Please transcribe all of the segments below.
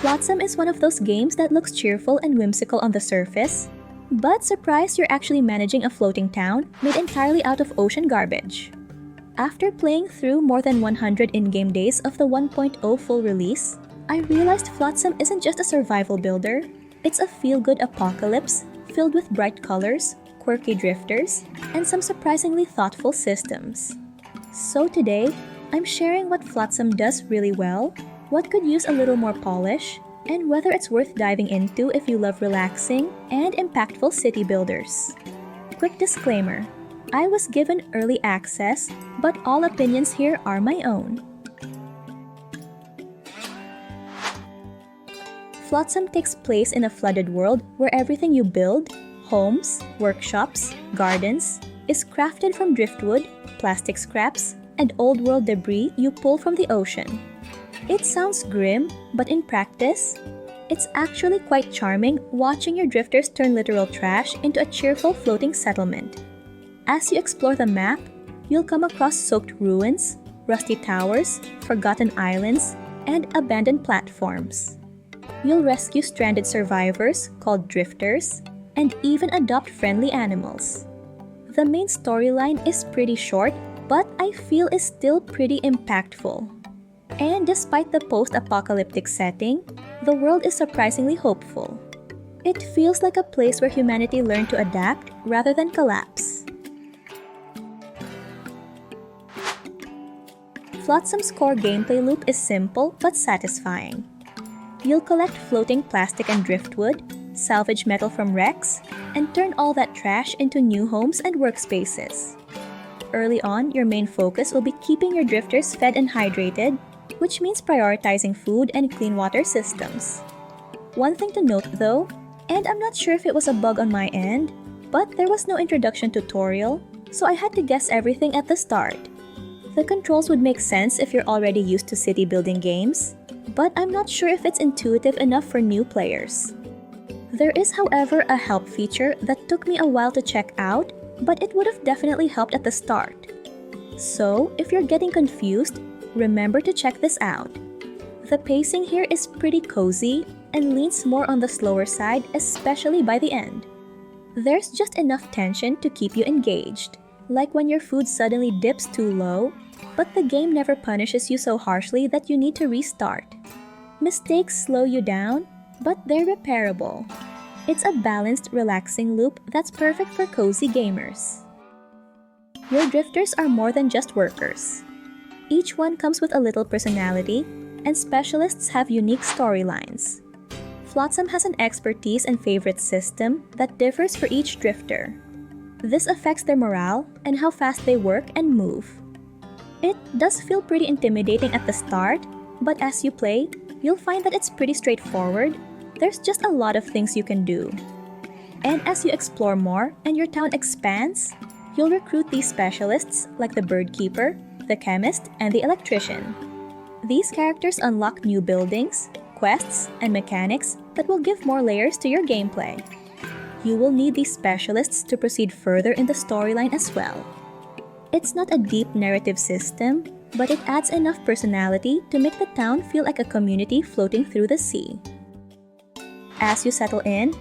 Flotsam is one of those games that looks cheerful and whimsical on the surface, but surprise, you're actually managing a floating town made entirely out of ocean garbage. After playing through more than 100 in-game days of the 1.0 full release, I realized Flotsam isn't just a survival builder, it's a feel-good apocalypse filled with bright colors, quirky drifters, and some surprisingly thoughtful systems. So today, I'm sharing what Flotsam does really well, what could use a little more polish, and whether it's worth diving into if you love relaxing and impactful city builders. Quick disclaimer, I was given early access, but all opinions here are my own. Flotsam takes place in a flooded world where everything you build, homes, workshops, gardens, is crafted from driftwood, plastic scraps, and old world debris you pull from the ocean. It sounds grim, but in practice, it's actually quite charming watching your drifters turn literal trash into a cheerful floating settlement. As you explore the map, you'll come across soaked ruins, rusty towers, forgotten islands, and abandoned platforms. You'll rescue stranded survivors, called drifters, and even adopt friendly animals. The main storyline is pretty short, but I feel is still pretty impactful. And despite the post-apocalyptic setting, the world is surprisingly hopeful. It feels like a place where humanity learned to adapt rather than collapse. Flotsam's core gameplay loop is simple but satisfying. You'll collect floating plastic and driftwood, salvage metal from wrecks, and turn all that trash into new homes and workspaces. Early on, your main focus will be keeping your drifters fed and hydrated, which means prioritizing food and clean water systems. One thing to note though, and I'm not sure if it was a bug on my end, but there was no introduction tutorial, so I had to guess everything at the start. The controls would make sense if you're already used to city building games, but I'm not sure if it's intuitive enough for new players. There is, however, a help feature that took me a while to check out, but it would have definitely helped at the start. So, if you're getting confused, remember to check this out. The pacing here is pretty cozy and leans more on the slower side, especially by the end. There's just enough tension to keep you engaged, like when your food suddenly dips too low, but the game never punishes you so harshly that you need to restart. Mistakes slow you down, but they're repairable. It's a balanced, relaxing loop that's perfect for cozy gamers. Your drifters are more than just workers. Each one comes with a little personality, and specialists have unique storylines. Flotsam has an expertise and favorite system that differs for each drifter. This affects their morale and how fast they work and move. It does feel pretty intimidating at the start, but as you play, you'll find that it's pretty straightforward. There's just a lot of things you can do. And as you explore more and your town expands, you'll recruit these specialists like the bird keeper, the chemist, and the electrician. These characters unlock new buildings, quests, and mechanics that will give more layers to your gameplay. You will need these specialists to proceed further in the storyline as well. It's not a deep narrative system, but it adds enough personality to make the town feel like a community floating through the sea. As you settle in,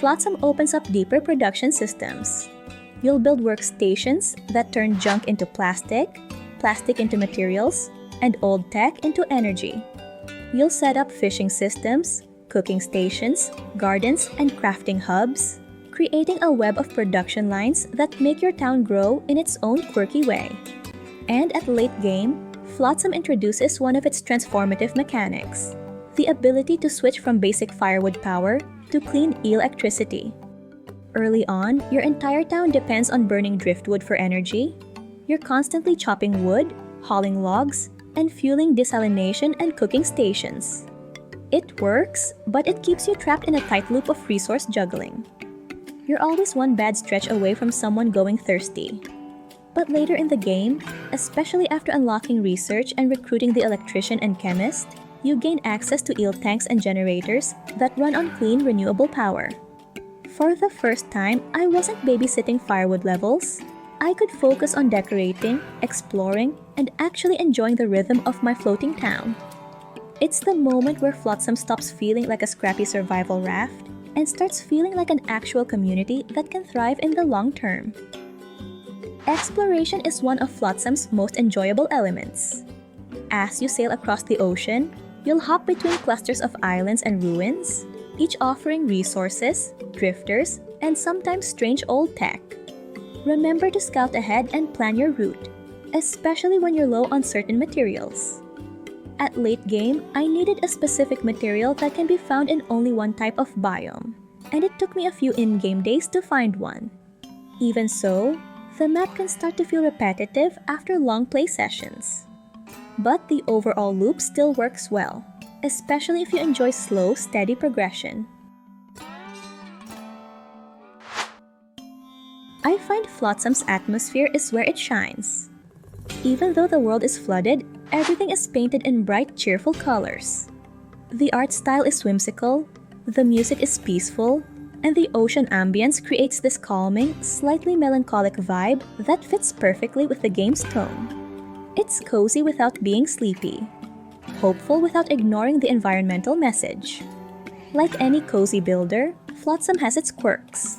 Flotsam opens up deeper production systems. You'll build workstations that turn junk into plastic, plastic into materials, and old tech into energy. You'll set up fishing systems, cooking stations, gardens, and crafting hubs, creating a web of production lines that make your town grow in its own quirky way. And at late game, Flotsam introduces one of its transformative mechanics, the ability to switch from basic firewood power to clean electricity. Early on, your entire town depends on burning driftwood for energy. You're constantly chopping wood, hauling logs, and fueling desalination and cooking stations. It works, but it keeps you trapped in a tight loop of resource juggling. You're always one bad stretch away from someone going thirsty. But later in the game, especially after unlocking research and recruiting the electrician and chemist, you gain access to eel tanks and generators that run on clean, renewable power. For the first time, I wasn't babysitting firewood levels. I could focus on decorating, exploring, and actually enjoying the rhythm of my floating town. It's the moment where Flotsam stops feeling like a scrappy survival raft and starts feeling like an actual community that can thrive in the long term. Exploration is one of Flotsam's most enjoyable elements. As you sail across the ocean, you'll hop between clusters of islands and ruins, each offering resources, drifters, and sometimes strange old tech. Remember to scout ahead and plan your route, especially when you're low on certain materials. At late game, I needed a specific material that can be found in only one type of biome, and it took me a few in-game days to find one. Even so, the map can start to feel repetitive after long play sessions. But the overall loop still works well, especially if you enjoy slow, steady progression. I find Flotsam's atmosphere is where it shines. Even though the world is flooded, everything is painted in bright, cheerful colors. The art style is whimsical, the music is peaceful, and the ocean ambience creates this calming, slightly melancholic vibe that fits perfectly with the game's tone. It's cozy without being sleepy, hopeful without ignoring the environmental message. Like any cozy builder, Flotsam has its quirks.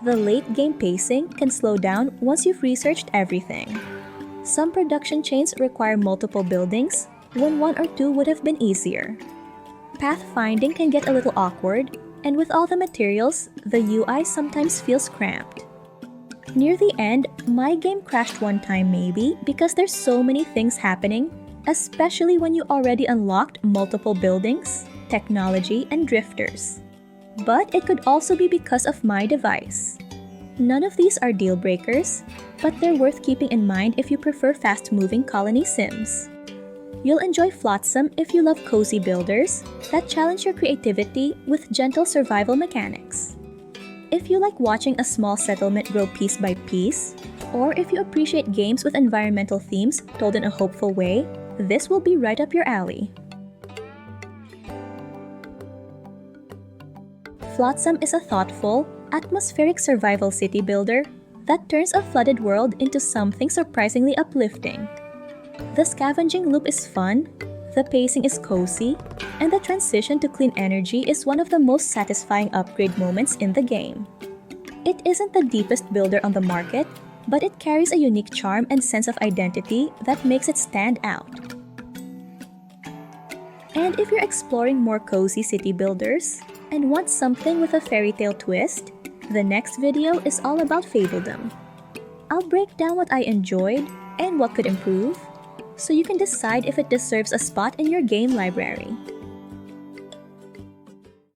The late-game pacing can slow down once you've researched everything. Some production chains require multiple buildings, when one or two would have been easier. Pathfinding can get a little awkward, and with all the materials, the UI sometimes feels cramped. Near the end, my game crashed one time maybe because there's so many things happening, especially when you already unlocked multiple buildings, technology, and drifters. But it could also be because of my device. None of these are deal breakers, but they're worth keeping in mind if you prefer fast-moving colony sims. You'll enjoy Flotsam if you love cozy builders that challenge your creativity with gentle survival mechanics. If you like watching a small settlement grow piece by piece, or if you appreciate games with environmental themes told in a hopeful way, this will be right up your alley. Flotsam is a thoughtful, atmospheric survival city builder that turns a flooded world into something surprisingly uplifting. The scavenging loop is fun, the pacing is cozy, and the transition to clean energy is one of the most satisfying upgrade moments in the game. It isn't the deepest builder on the market, but it carries a unique charm and sense of identity that makes it stand out. And if you're exploring more cozy city builders and want something with a fairy tale twist, the next video is all about Fabledom. I'll break down what I enjoyed and what could improve, so you can decide if it deserves a spot in your game library.